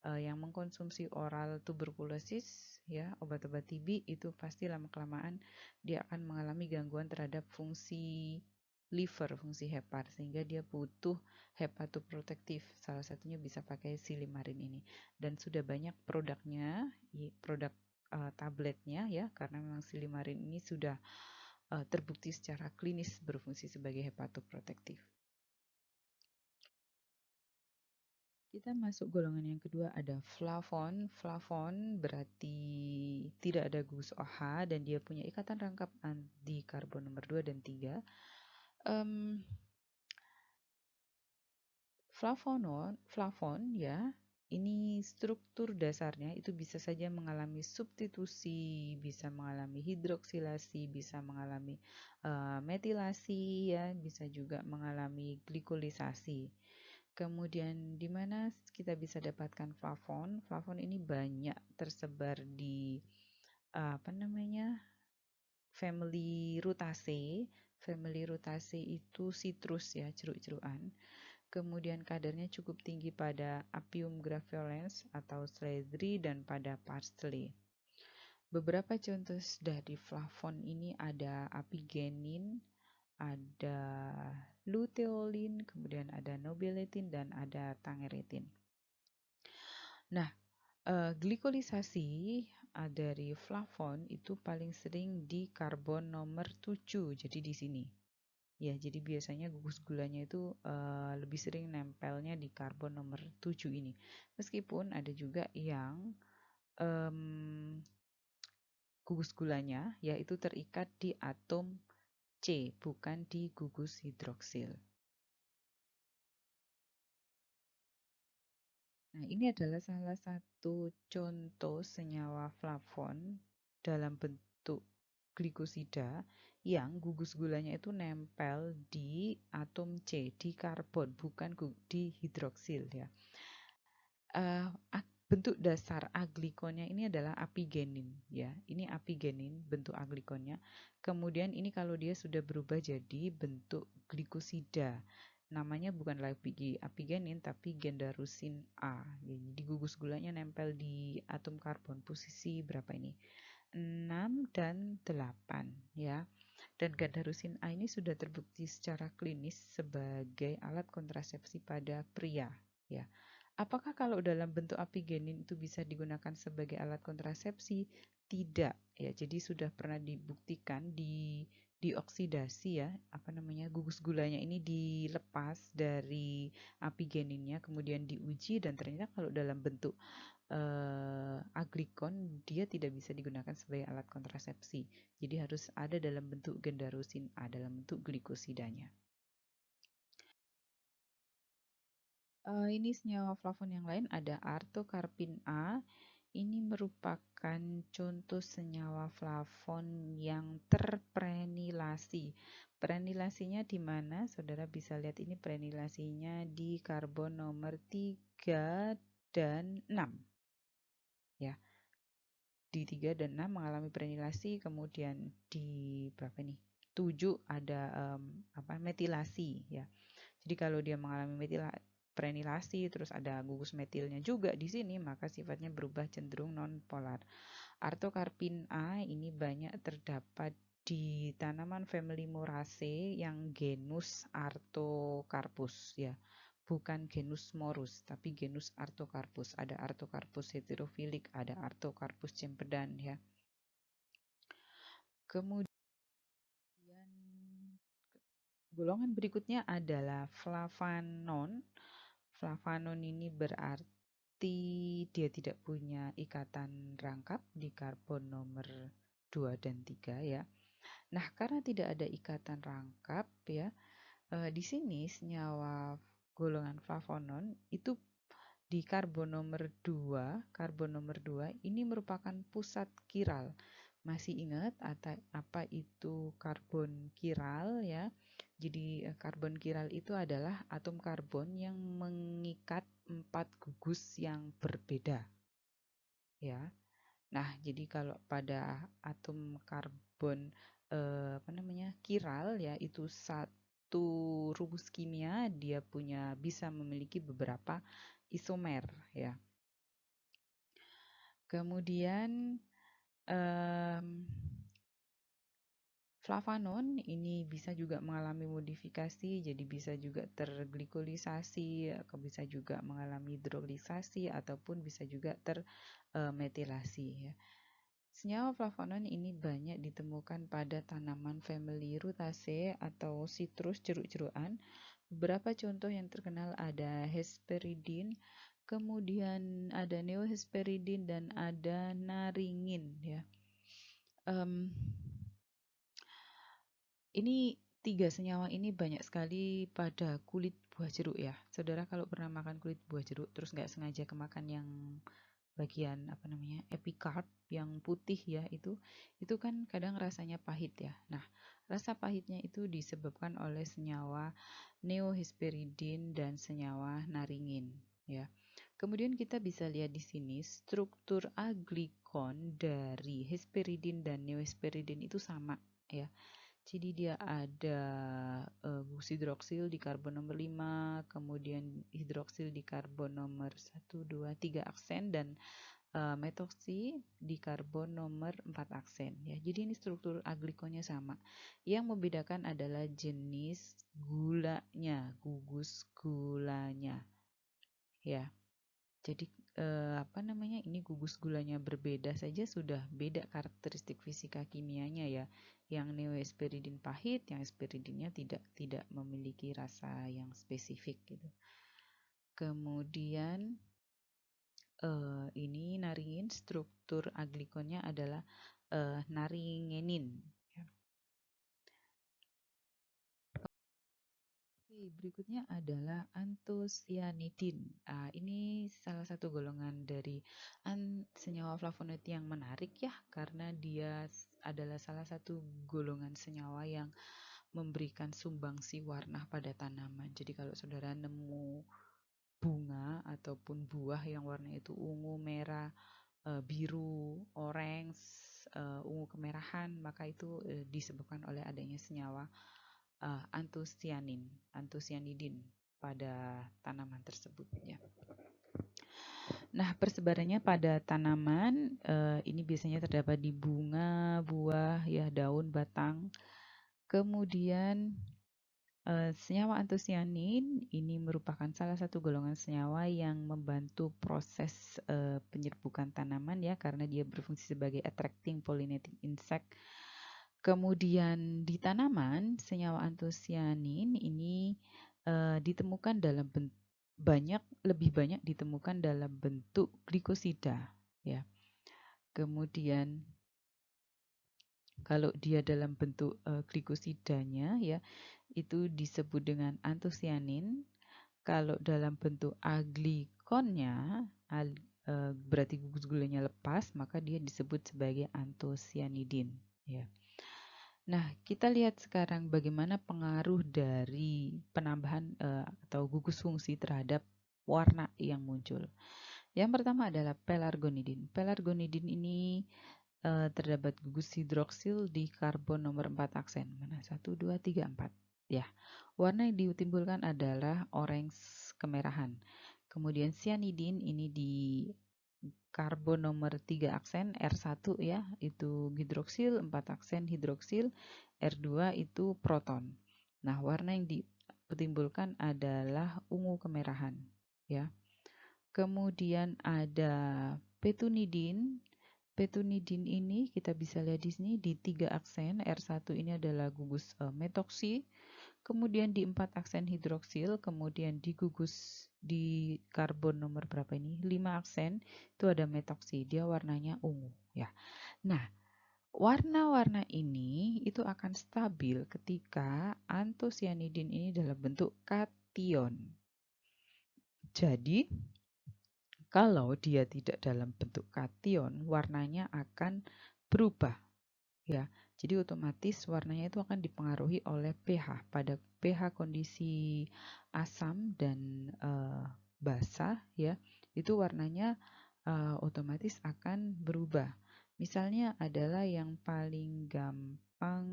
yang mengkonsumsi oral tuberkulosis ya, obat-obat TB, itu pasti lama-kelamaan dia akan mengalami gangguan terhadap fungsi liver, fungsi hepar, sehingga dia butuh hepatoprotektif. Salah satunya bisa pakai silimarin ini, dan sudah banyak produknya, produk tabletnya ya, karena memang silimarin ini sudah terbukti secara klinis berfungsi sebagai hepatoprotektif. Kita masuk golongan yang kedua, ada flavon. Flavon berarti tidak ada gugus OH dan dia punya ikatan rangkap anti karbon nomor 2 dan 3. Flavon ya, ini struktur dasarnya itu bisa saja mengalami substitusi, bisa mengalami hidroksilasi, bisa mengalami metilasi ya, bisa juga mengalami glikolisasi. Kemudian di mana kita bisa dapatkan flavon? Flavon ini banyak tersebar di family Rutaceae. Family Rutaceae itu citrus ya, jeruk-jerukan. Kemudian kadarnya cukup tinggi pada Apium graveolens atau seledri dan pada parsley. Beberapa contoh dari flavon ini ada apigenin, ada luteolin, kemudian ada nobeletin, dan ada tangeretin. Nah, glikolisasi dari flavon itu paling sering di karbon nomor 7, jadi di sini. Ya, jadi biasanya gugus gulanya itu lebih sering nempelnya di karbon nomor 7 ini. Meskipun ada juga yang gugus gulanya yaitu terikat di atom C, bukan di gugus hidroksil. Nah, ini adalah salah satu contoh senyawa flavon dalam bentuk glikosida yang gugus gulanya itu nempel di atom C, di karbon, bukan di hidroksil ya. Bentuk dasar aglikonnya ini adalah apigenin ya. Ini apigenin bentuk aglikonnya. Kemudian ini kalau dia sudah berubah jadi bentuk glikosida, namanya bukan lagi apigenin tapi gendarusin A. Ya, jadi gugus gulanya nempel di atom karbon posisi berapa ini? 6 dan 8 ya. Dan gendarusin A ini sudah terbukti secara klinis sebagai alat kontrasepsi pada pria ya. Apakah kalau dalam bentuk apigenin itu bisa digunakan sebagai alat kontrasepsi? Tidak ya. Jadi sudah pernah dibuktikan dioksidasi ya, gugus gulanya ini dilepas dari apigeninnya, kemudian diuji dan ternyata kalau dalam bentuk aglikon dia tidak bisa digunakan sebagai alat kontrasepsi. Jadi harus ada dalam bentuk gendarusin A, dalam bentuk glikosidanya. Ini senyawa flavon yang lain, ada artokarpin A. Ini merupakan contoh senyawa flavon yang terprenilasi. Prenilasinya di mana? Saudara bisa lihat ini prenilasinya di karbon nomor 3 dan 6. Ya. Di 3 dan 6 mengalami prenilasi, kemudian di berapa nih? 7 ada metilasi ya. Jadi kalau dia mengalami prenilasi terus ada gugus metilnya juga di sini, maka sifatnya berubah cenderung nonpolar. Artokarpin A ini banyak terdapat di tanaman family Moraceae yang genus Artocarpus ya. Bukan genus Morus, tapi genus Artocarpus. Ada Artocarpus heterophylic, ada Artocarpus cempedan ya. Kemudian golongan berikutnya adalah flavanon. Flavanon ini berarti dia tidak punya ikatan rangkap di karbon nomor 2 dan 3 ya. Nah, karena tidak ada ikatan rangkap ya, di sini senyawa golongan flavonon itu di karbon nomor 2 ini merupakan pusat kiral. Masih ingat apa itu karbon kiral ya? Jadi karbon kiral itu adalah atom karbon yang mengikat 4 gugus yang berbeda ya. Nah, jadi kalau pada atom karbon kiral ya, itu satu rumus kimia dia bisa memiliki beberapa isomer ya. Kemudian flavanon ini bisa juga mengalami modifikasi, jadi bisa juga terglikolisasi, bisa juga mengalami hidrolisasi ataupun bisa juga termetilasi ya. Senyawa flavonon ini banyak ditemukan pada tanaman family Rutaceae atau sitrus jeruk-jerukan. Beberapa contoh yang terkenal ada hesperidin, kemudian ada neohesperidin dan ada naringin ya. Ini 3 senyawa ini banyak sekali pada kulit buah jeruk ya. Saudara kalau pernah makan kulit buah jeruk terus nggak sengaja kemakan yang bagian epicarp yang putih ya, itu kan kadang rasanya pahit ya. Nah, rasa pahitnya itu disebabkan oleh senyawa neohesperidin dan senyawa naringin ya. Kemudian kita bisa lihat di sini struktur aglikon dari hesperidin dan neohesperidin itu sama ya. Jadi dia ada gugus hidroksil di karbon nomor 5, kemudian hidroksil di karbon nomor 1, 2, 3 aksen, dan metoksi di karbon nomor 4 aksen ya. Jadi ini struktur aglikonnya sama. Yang membedakan adalah jenis gulanya, gugus gulanya ya. Jadi ini gugus gulanya berbeda saja sudah beda karakteristik fisika kimianya ya. Yang neohesperidin pahit, yang hesperidinnya tidak memiliki rasa yang spesifik gitu. Kemudian ini naringin, struktur aglikonnya adalah naringenin. Berikutnya adalah antosianidin. Ini salah satu golongan dari senyawa flavonoid yang menarik ya, karena dia adalah salah satu golongan senyawa yang memberikan sumbangsi warna pada tanaman. Jadi kalau saudara nemu bunga ataupun buah yang warnanya itu ungu, merah, biru, orange, ungu kemerahan, maka itu disebabkan oleh adanya senyawa antosianidin pada tanaman tersebut ya. Nah, persebarannya pada tanaman ini biasanya terdapat di bunga, buah, ya, daun, batang. Kemudian senyawa antosianin ini merupakan salah satu golongan senyawa yang membantu proses penyerbukan tanaman ya, karena dia berfungsi sebagai attracting pollinating insect. Kemudian di tanaman senyawa antosianin ini ditemukan dalam lebih banyak ditemukan dalam bentuk glikosida ya. Kemudian kalau dia dalam bentuk glikosidanya ya, itu disebut dengan antosianin. Kalau dalam bentuk aglikonnya berarti gugus gulanya lepas, maka dia disebut sebagai antosianidin ya. Nah, kita lihat sekarang bagaimana pengaruh dari penambahan atau gugus fungsi terhadap warna yang muncul. Yang pertama adalah pelargonidin. Pelargonidin ini terdapat gugus hidroksil di karbon nomor 4 aksen. Mana? 1, 2, 3, 4. Ya, warna yang ditimbulkan adalah orange kemerahan. Kemudian cyanidin ini di karbon nomor 3 aksen R1 ya, itu hidroksil, 4 aksen hidroksil, R2 itu proton. Nah, warna yang ditimbulkan adalah ungu kemerahan ya. Kemudian ada petunidin. Petunidin ini kita bisa lihat di sini di 3 aksen. R1 ini adalah gugus metoksi. Kemudian di 4 aksen hidroksil, kemudian di gugus di karbon nomor berapa ini? 5 aksen, itu ada metoksi, dia warnanya ungu ya. Nah, warna-warna ini itu akan stabil ketika antosianidin ini dalam bentuk kation. Jadi, kalau dia tidak dalam bentuk kation, warnanya akan berubah ya. Jadi otomatis warnanya itu akan dipengaruhi oleh pH. Pada pH kondisi asam dan basah ya, itu warnanya otomatis akan berubah. Misalnya adalah yang paling gampang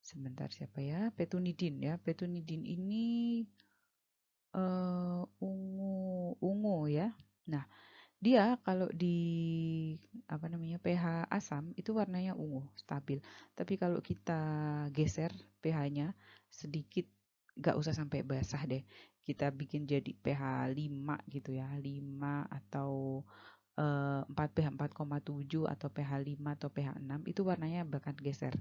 sebentar siapa ya? Petunidin ya. Petunidin ini ungu ya. Nah, dia kalau di pH asam itu warnanya ungu, stabil. Tapi kalau kita geser pH-nya sedikit, nggak usah sampai basah deh. Kita bikin jadi pH 5 gitu ya, 5 atau 4 pH 4,7 atau pH 5 atau pH 6 itu warnanya bahkan geser,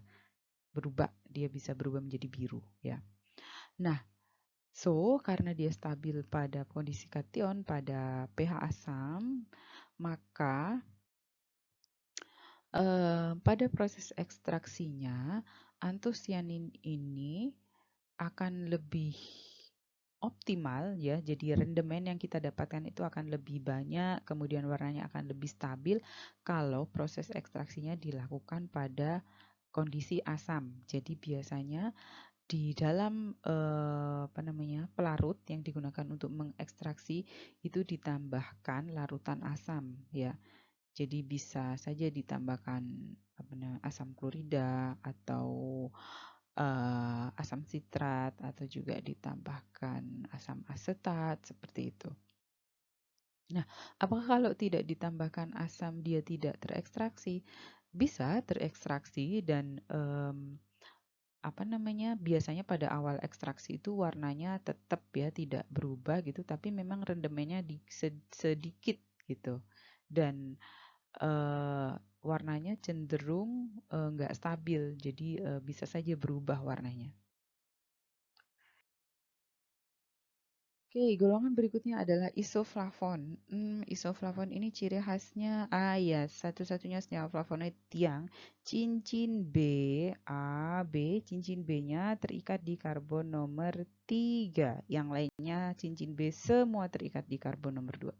berubah, dia bisa berubah menjadi biru ya. Nah, karena dia stabil pada kondisi kation pada pH asam, maka pada proses ekstraksinya antosianin ini akan lebih optimal ya. Jadi rendemen yang kita dapatkan itu akan lebih banyak, kemudian warnanya akan lebih stabil kalau proses ekstraksinya dilakukan pada kondisi asam. Jadi biasanya di dalam pelarut yang digunakan untuk mengekstraksi itu ditambahkan larutan asam ya. Jadi bisa saja ditambahkan asam klorida atau asam sitrat atau juga ditambahkan asam asetat seperti itu. Nah, apakah kalau tidak ditambahkan asam dia tidak terekstraksi? Bisa terekstraksi dan biasanya pada awal ekstraksi itu warnanya tetap ya tidak berubah gitu, tapi memang rendemennya sedikit gitu. Dan warnanya cenderung nggak stabil, jadi bisa saja berubah warnanya. Oke, golongan berikutnya adalah isoflavon. Isoflavon ini ciri khasnya, ya, satu-satunya senyawa flavonoid yang cincin cincin B-nya terikat di karbon nomor 3. Yang lainnya cincin B semua terikat di karbon nomor 2.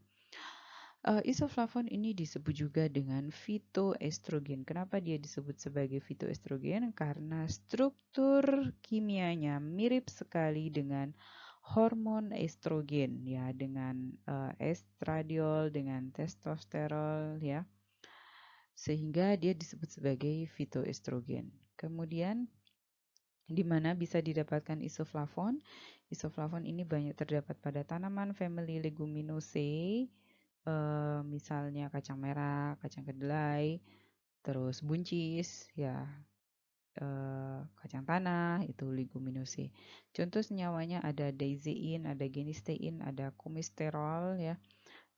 Isoflavon ini disebut juga dengan fitoestrogen. Kenapa dia disebut sebagai fitoestrogen? Karena struktur kimianya mirip sekali dengan hormon estrogen ya, dengan estradiol, dengan testosterol ya. Sehingga dia disebut sebagai fitoestrogen. Kemudian di mana bisa didapatkan isoflavon? Isoflavon ini banyak terdapat pada tanaman famili Leguminosae, misalnya kacang merah, kacang kedelai, terus buncis ya, kacang tanah itu Leguminosae. Contoh senyawanya ada daisyin, ada genistein, ada kumisterol ya.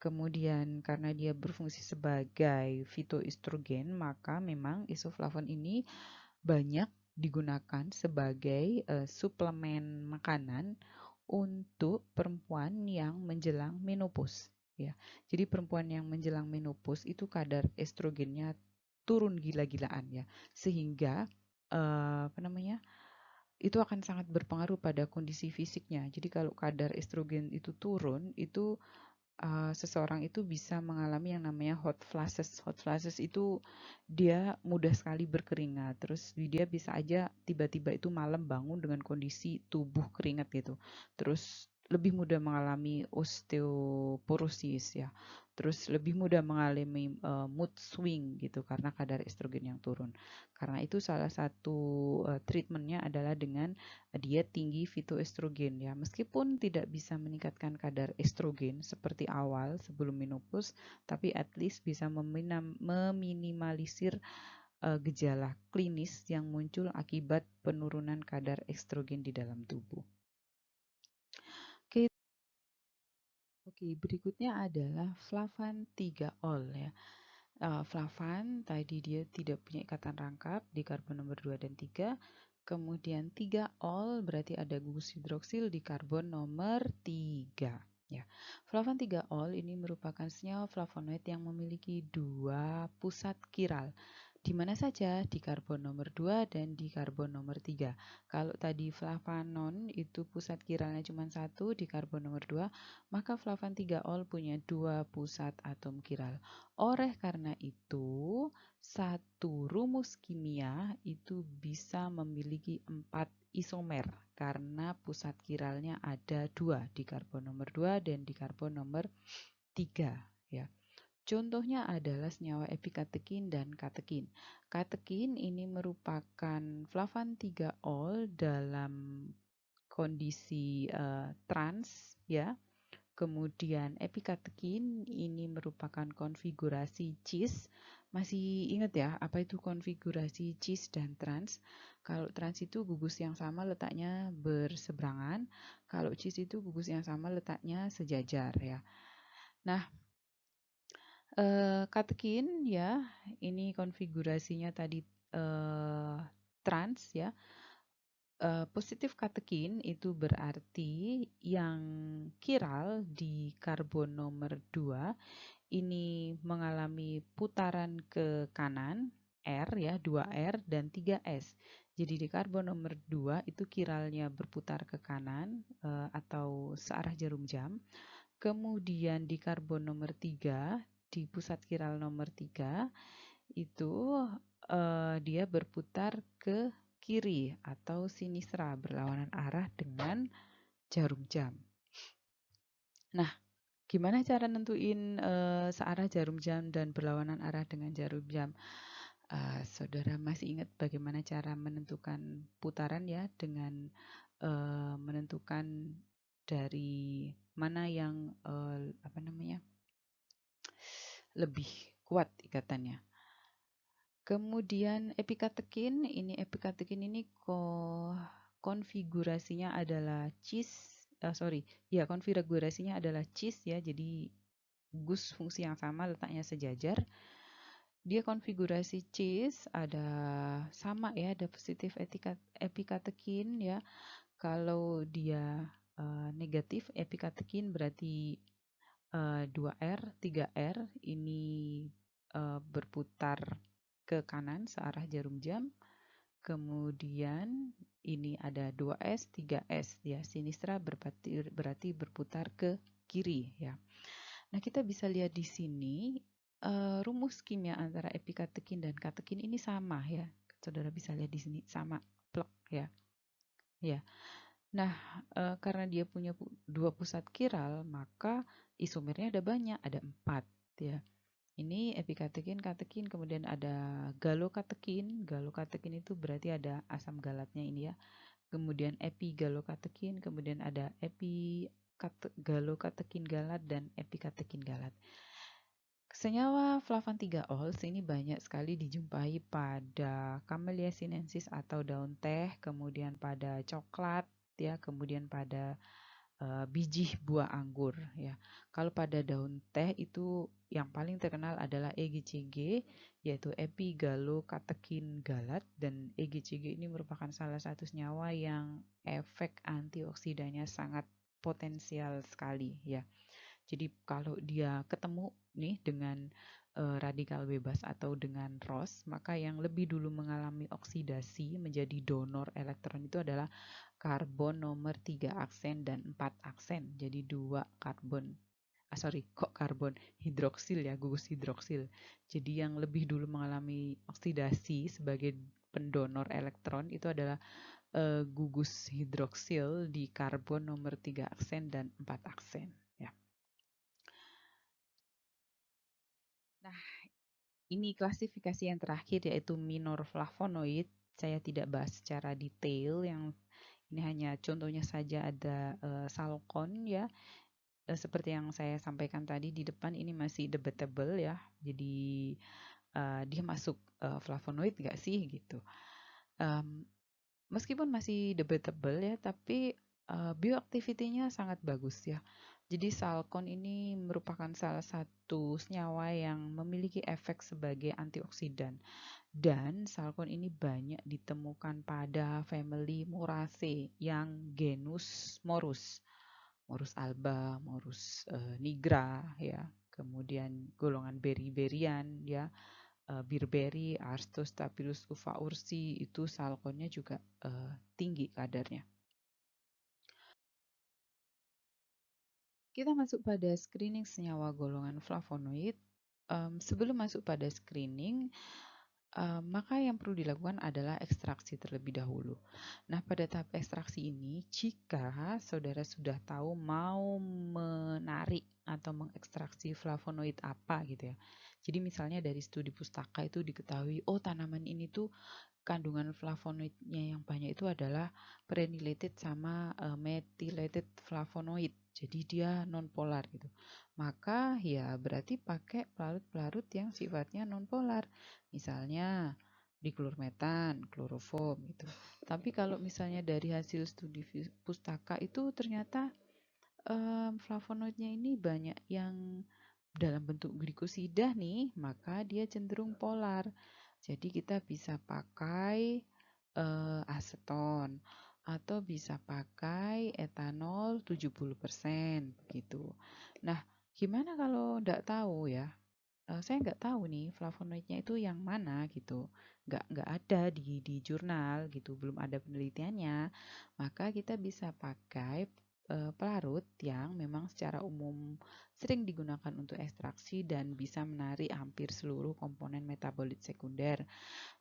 Kemudian karena dia berfungsi sebagai fitoestrogen, maka memang isoflavon ini banyak digunakan sebagai suplemen makanan untuk perempuan yang menjelang menopause ya. Jadi perempuan yang menjelang menopause itu kadar estrogennya turun gila-gilaan ya. Sehingga itu akan sangat berpengaruh pada kondisi fisiknya. Jadi kalau kadar estrogen itu turun, itu seseorang itu bisa mengalami yang namanya hot flashes. Hot flashes itu dia mudah sekali berkeringat. Terus dia bisa aja tiba-tiba itu malam bangun dengan kondisi tubuh keringat gitu. Terus lebih mudah mengalami osteoporosis ya. Terus lebih mudah mengalami mood swing gitu karena kadar estrogen yang turun. Karena itu salah satu treatmentnya adalah dengan diet tinggi fitoestrogen ya. Meskipun tidak bisa meningkatkan kadar estrogen seperti awal sebelum menopause, tapi at least bisa meminimalisir gejala klinis yang muncul akibat penurunan kadar estrogen di dalam tubuh. Oke, berikutnya adalah flavan 3-ol ya. Flavan tadi dia tidak punya ikatan rangkap di karbon nomor 2 dan 3. Kemudian 3-ol berarti ada gugus hidroksil di karbon nomor 3 ya. Flavan 3-ol ini merupakan senyawa flavonoid yang memiliki dua pusat kiral. Di mana saja? Di karbon nomor 2 dan di karbon nomor 3. Kalau tadi flavanon itu pusat kiralnya cuma satu di karbon nomor 2, maka flavan 3-ol punya dua pusat atom kiral. Oleh karena itu, satu rumus kimia itu bisa memiliki 4 isomer karena pusat kiralnya ada dua di karbon nomor 2 dan di karbon nomor 3 ya. Contohnya adalah senyawa epikatekin dan katekin. Katekin ini merupakan flavan 3-ol dalam kondisi trans ya. Kemudian epikatekin ini merupakan konfigurasi cis. Masih ingat ya apa itu konfigurasi cis dan trans? Kalau trans itu gugus yang sama letaknya berseberangan, kalau cis itu gugus yang sama letaknya sejajar ya. Nah, katekin ya, ini konfigurasinya tadi trans ya. Positif katekin itu berarti yang kiral di karbon nomor 2 ini mengalami putaran ke kanan R ya, 2R dan 3S. Jadi di karbon nomor 2 itu kiralnya berputar ke kanan atau searah jarum jam. Kemudian di karbon nomor 3 di pusat kiral nomor 3 itu dia berputar ke kiri atau sinistra berlawanan arah dengan jarum jam. Nah, gimana cara nentuin searah jarum jam dan berlawanan arah dengan jarum jam? Saudara masih ingat bagaimana cara menentukan putaran ya dengan menentukan dari mana yang lebih kuat ikatannya. Kemudian epikatekin ini konfigurasinya adalah konfigurasinya adalah cis ya, jadi gus fungsi yang sama letaknya sejajar. Dia konfigurasi cis ada sama ya, ada positif epikatekin ya. Kalau dia negatif epikatekin berarti 2R, 3R ini berputar ke kanan searah jarum jam. Kemudian ini ada 2S, 3S ya. Sinistra berarti berputar ke kiri ya. Nah, kita bisa lihat di sini rumus kimia antara epikatekin dan katekin ini sama ya. Saudara bisa lihat di sini sama plek ya. Ya. Nah, karena dia punya dua pusat kiral, maka isomernya ada banyak, ada 4 ya. Ini epikatekin, katekin, kemudian ada galokatekin. Galokatekin itu berarti ada asam galatnya ini ya. Kemudian epigalokatekin, kemudian ada galokatekin galat dan epikatekin galat. Senyawa flavan 3-ol ini banyak sekali dijumpai pada Camellia sinensis atau daun teh, kemudian pada coklat ya, kemudian pada biji buah anggur ya. Kalau pada daun teh itu yang paling terkenal adalah EGCG yaitu epigalokatekin galat, dan EGCG ini merupakan salah satu senyawa yang efek antioksidannya sangat potensial sekali ya. Jadi kalau dia ketemu nih dengan radikal bebas atau dengan ROS, maka yang lebih dulu mengalami oksidasi menjadi donor elektron itu adalah karbon nomor 3 aksen dan 4 aksen. Jadi dua karbon karbon hidroksil ya, gugus hidroksil. Jadi yang lebih dulu mengalami oksidasi sebagai pendonor elektron itu adalah gugus hidroksil di karbon nomor 3 aksen dan 4 aksen ya. Nah, ini klasifikasi yang terakhir yaitu minor flavonoid. Saya tidak bahas secara detail, yang ini hanya contohnya saja ada salcon ya. Seperti yang saya sampaikan tadi di depan, ini masih debatable ya. Jadi dia masuk flavonoid nggak sih gitu. Meskipun masih debatable ya, tapi bioaktivitinya sangat bagus ya. Jadi salcon ini merupakan salah satu senyawa yang memiliki efek sebagai antioksidan. Dan salcon ini banyak ditemukan pada family Muraceae yang genus Morus. Morus alba, Morus nigra ya. Kemudian golongan beriberian ya. Birberry, Arstostaphylos uva ursi itu salconnya juga tinggi kadarnya. Kita masuk pada screening senyawa golongan flavonoid. Sebelum masuk pada screening, maka yang perlu dilakukan adalah ekstraksi terlebih dahulu. Nah, pada tahap ekstraksi ini, jika saudara sudah tahu mau menarik atau mengekstraksi flavonoid apa gitu ya. Jadi misalnya dari studi pustaka itu diketahui, oh tanaman ini tuh kandungan flavonoidnya yang banyak itu adalah prenelated sama methylated flavonoid. Jadi dia nonpolar gitu. Maka ya berarti pakai pelarut-pelarut yang sifatnya nonpolar. Misalnya diklormetan, kloroform gitu. Tapi kalau misalnya dari hasil studi pustaka itu ternyata flavonoidnya ini banyak yang dalam bentuk glikosida nih, maka dia cenderung polar. Jadi kita bisa pakai aseton atau bisa pakai etanol 70% gitu. Nah, gimana kalau enggak tahu ya? Saya nggak tahu nih flavonoidnya itu yang mana gitu. Nggak ada di jurnal gitu, belum ada penelitiannya. Maka kita bisa pakai pelarut yang memang secara umum sering digunakan untuk ekstraksi dan bisa menarik hampir seluruh komponen metabolit sekunder.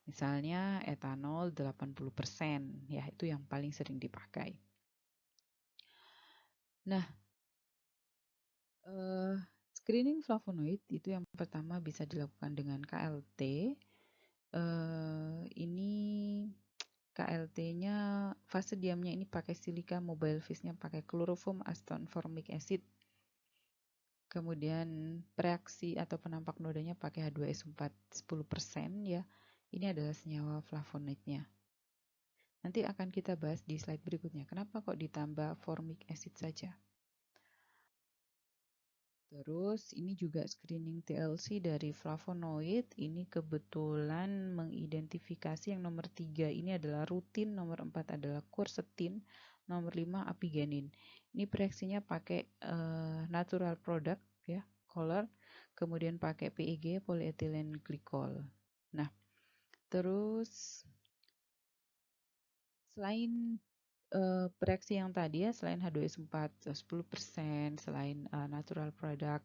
Misalnya etanol 80%, ya itu yang paling sering dipakai. Nah, screening flavonoid itu yang pertama bisa dilakukan dengan KLT. Ini KLT-nya fase diamnya ini pakai silika, mobile phase-nya pakai chloroform aston formic acid. Kemudian reaksi atau penampak nodanya pakai H2S4 10% ya. Ini adalah senyawa flavonoidnya. Nanti akan kita bahas di slide berikutnya. Kenapa kok ditambah formic acid saja? Terus ini juga screening TLC dari flavonoid. Ini kebetulan mengidentifikasi yang nomor 3 ini adalah rutin, nomor 4 adalah quercetin, nomor 5 apigenin. Ini reaksinya pakai natural product ya, color, kemudian pakai PEG, polyethylene glycol. Nah, terus selain reaksi yang tadi ya, selain H2S4 10%, selain natural product,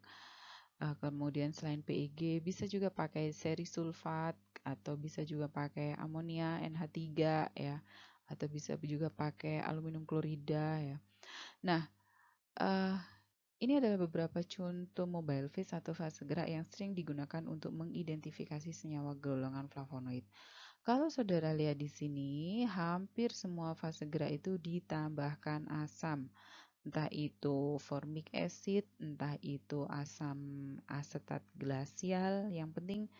kemudian selain PEG bisa juga pakai seri sulfat atau bisa juga pakai amonia NH3 ya, atau bisa juga pakai aluminium klorida ya. Nah, ini adalah beberapa contoh mobile phase atau fase gerak yang sering digunakan untuk mengidentifikasi senyawa golongan flavonoid. Kalau saudara lihat di sini, hampir semua fase gerak itu ditambahkan asam. Entah itu formic acid, entah itu asam asetat glasial, yang penting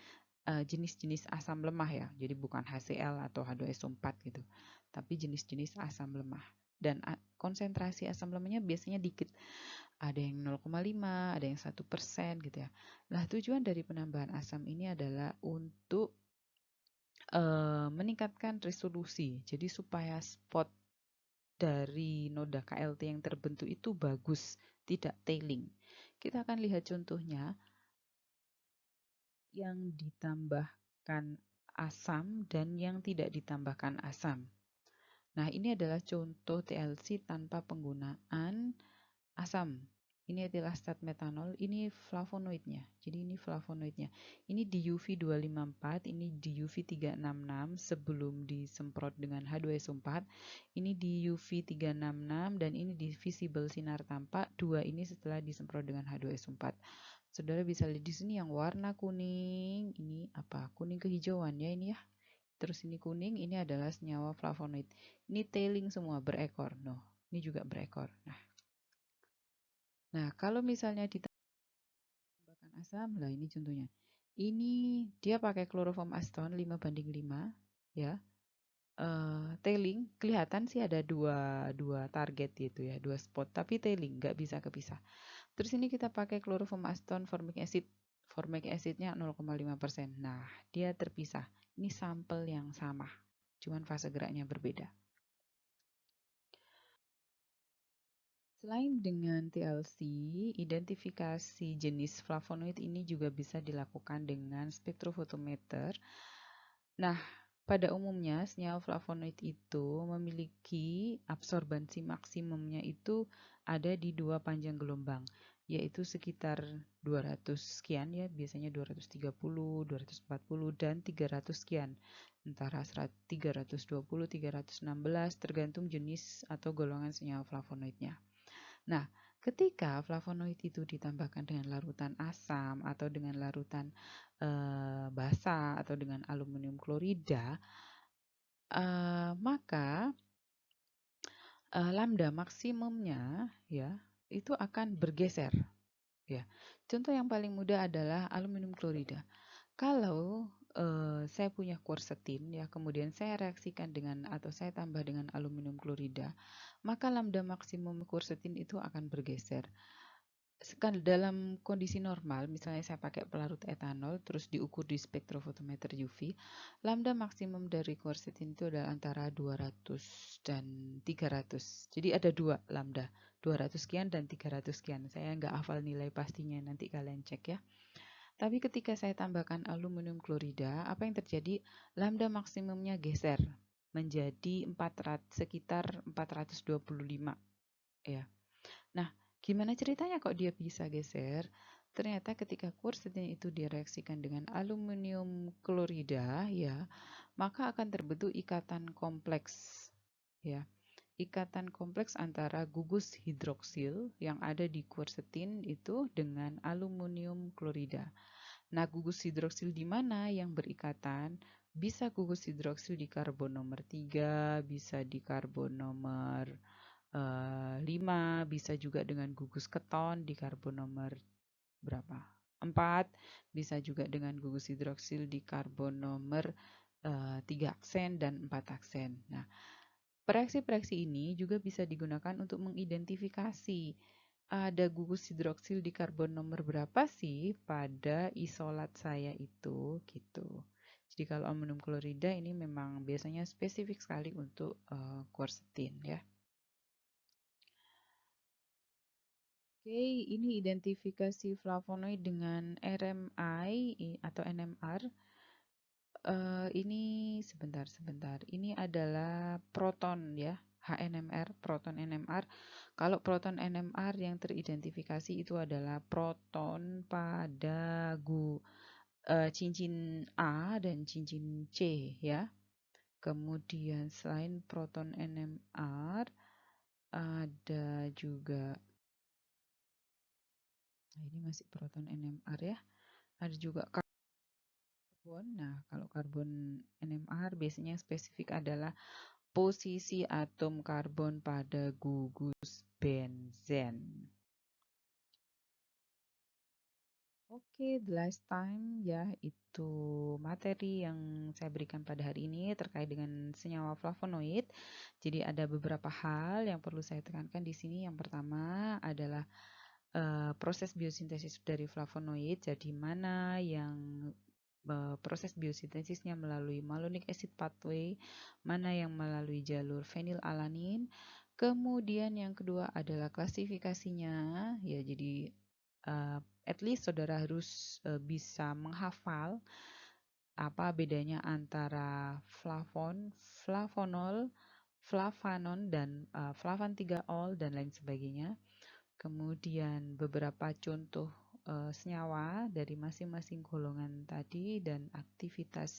jenis-jenis asam lemah ya. Jadi bukan HCl atau H2SO4 gitu, tapi jenis-jenis asam lemah. Dan konsentrasi asam lemahnya biasanya dikit. Ada yang 0,5, ada yang 1% gitu ya. Nah, tujuan dari penambahan asam ini adalah untuk meningkatkan resolusi. Jadi supaya spot dari noda KLT yang terbentuk itu bagus, tidak tailing. Kita akan lihat contohnya yang ditambahkan asam dan yang tidak ditambahkan asam. Nah, ini adalah contoh TLC tanpa penggunaan asam. ini etilah stat metanol, ini flavonoidnya. Jadi ini flavonoidnya. Ini di UV 254, ini di UV 366 sebelum disemprot dengan H2SO4. Ini di UV 366 dan ini di visible sinar tampak. Dua ini setelah disemprot dengan H2SO4. Saudara bisa lihat di sini yang warna kuning, ini apa? Kuning kehijauan ya ini ya. Terus ini kuning, ini adalah senyawa flavonoid. Ini tailing semua berekor. No, ini juga berekor. Nah, kalau misalnya ditambahkan asam, lah ini contohnya. Ini dia pakai kloroform aseton 5:5 ya. Tailing kelihatan sih ada dua target gitu ya, dua spot, tapi tailing nggak bisa kepisah. Terus ini kita pakai kloroform aseton formic acid. Formic acidnya 0,5%. Nah, dia terpisah. Ini sampel yang sama, cuman fase geraknya berbeda. Selain dengan TLC, identifikasi jenis flavonoid ini juga bisa dilakukan dengan spektrofotometer. Nah, pada umumnya senyawa flavonoid itu memiliki absorbansi maksimumnya itu ada di dua panjang gelombang, yaitu sekitar 200 sekian ya, biasanya 230, 240, dan 300 sekian. Antara 320, 316 tergantung jenis atau golongan senyawa flavonoidnya. Nah, ketika flavonoid itu ditambahkan dengan larutan asam atau dengan larutan basa atau dengan aluminium klorida, maka lambda maksimumnya ya itu akan bergeser. Ya, contoh yang paling mudah adalah aluminium klorida. Kalau saya punya quercetin ya, kemudian saya reaksikan dengan atau saya tambah dengan aluminium klorida, maka lambda maksimum quercetin itu akan bergeser. Dalam kondisi normal, misalnya saya pakai pelarut etanol, terus diukur di spektrofotometer UV, lambda maksimum dari quercetin itu adalah antara 200 dan 300. Jadi ada dua lambda, 200 sekian dan 300 sekian. Saya nggak hafal nilai pastinya, nanti kalian cek ya. Tapi ketika saya tambahkan aluminium klorida, apa yang terjadi? Lambda maksimumnya geser menjadi sekitar 425 ya. Nah, gimana ceritanya kok dia bisa geser? Ternyata ketika quercetin itu direaksikan dengan aluminium klorida ya, maka akan terbentuk ikatan kompleks ya. Ikatan kompleks antara gugus hidroksil yang ada di quercetin itu dengan aluminium klorida. Nah, gugus hidroksil di mana yang berikatan? Bisa gugus hidroksil di karbon nomor 3, bisa di karbon nomor 5, bisa juga dengan gugus keton di karbon nomor berapa? 4, bisa juga dengan gugus hidroksil di karbon nomor 3 aksen dan 4 aksen. Nah, reaksi-reaksi ini juga bisa digunakan untuk mengidentifikasi ada gugus hidroksil di karbon nomor berapa sih pada isolat saya itu gitu. Jadi kalau aluminium klorida ini memang biasanya spesifik sekali untuk quercetin ya. Oke, ini identifikasi flavonoid dengan RMI atau NMR. Ini sebentar. Ini adalah proton ya, HNMR, proton NMR. Kalau proton NMR yang teridentifikasi itu adalah proton pada cincin A dan cincin C ya. Kemudian selain proton NMR ada juga, nah ini masih proton NMR ya. Ada juga karbon. Nah, kalau karbon NMR biasanya yang spesifik adalah posisi atom karbon pada gugus benzen. Oke, the last time ya, itu materi yang saya berikan pada hari ini terkait dengan senyawa flavonoid. Jadi ada beberapa hal yang perlu saya tekankan di sini. Yang pertama adalah proses biosintesis dari flavonoid. Jadi mana yang proses biosintesisnya melalui malonic acid pathway, mana yang melalui jalur fenilalanin. Kemudian yang kedua adalah klasifikasinya, ya jadi at least saudara harus bisa menghafal apa bedanya antara flavonol, flavanon dan flavan 3-ol dan lain sebagainya. kemudian beberapa contoh senyawa dari masing-masing golongan tadi dan aktivitas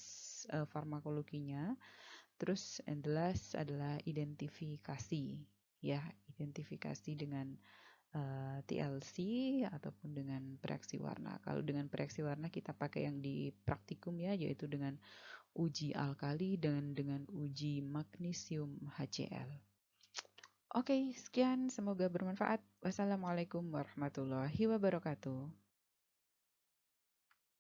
farmakologinya. Terus and the last adalah identifikasi, ya, identifikasi dengan TLC ataupun dengan bereaksi warna. Kalau dengan bereaksi warna kita pakai yang di praktikum ya, yaitu dengan uji alkali dan dengan uji magnesium HCl. Oke, sekian, semoga bermanfaat. Wassalamualaikum warahmatullahi wabarakatuh.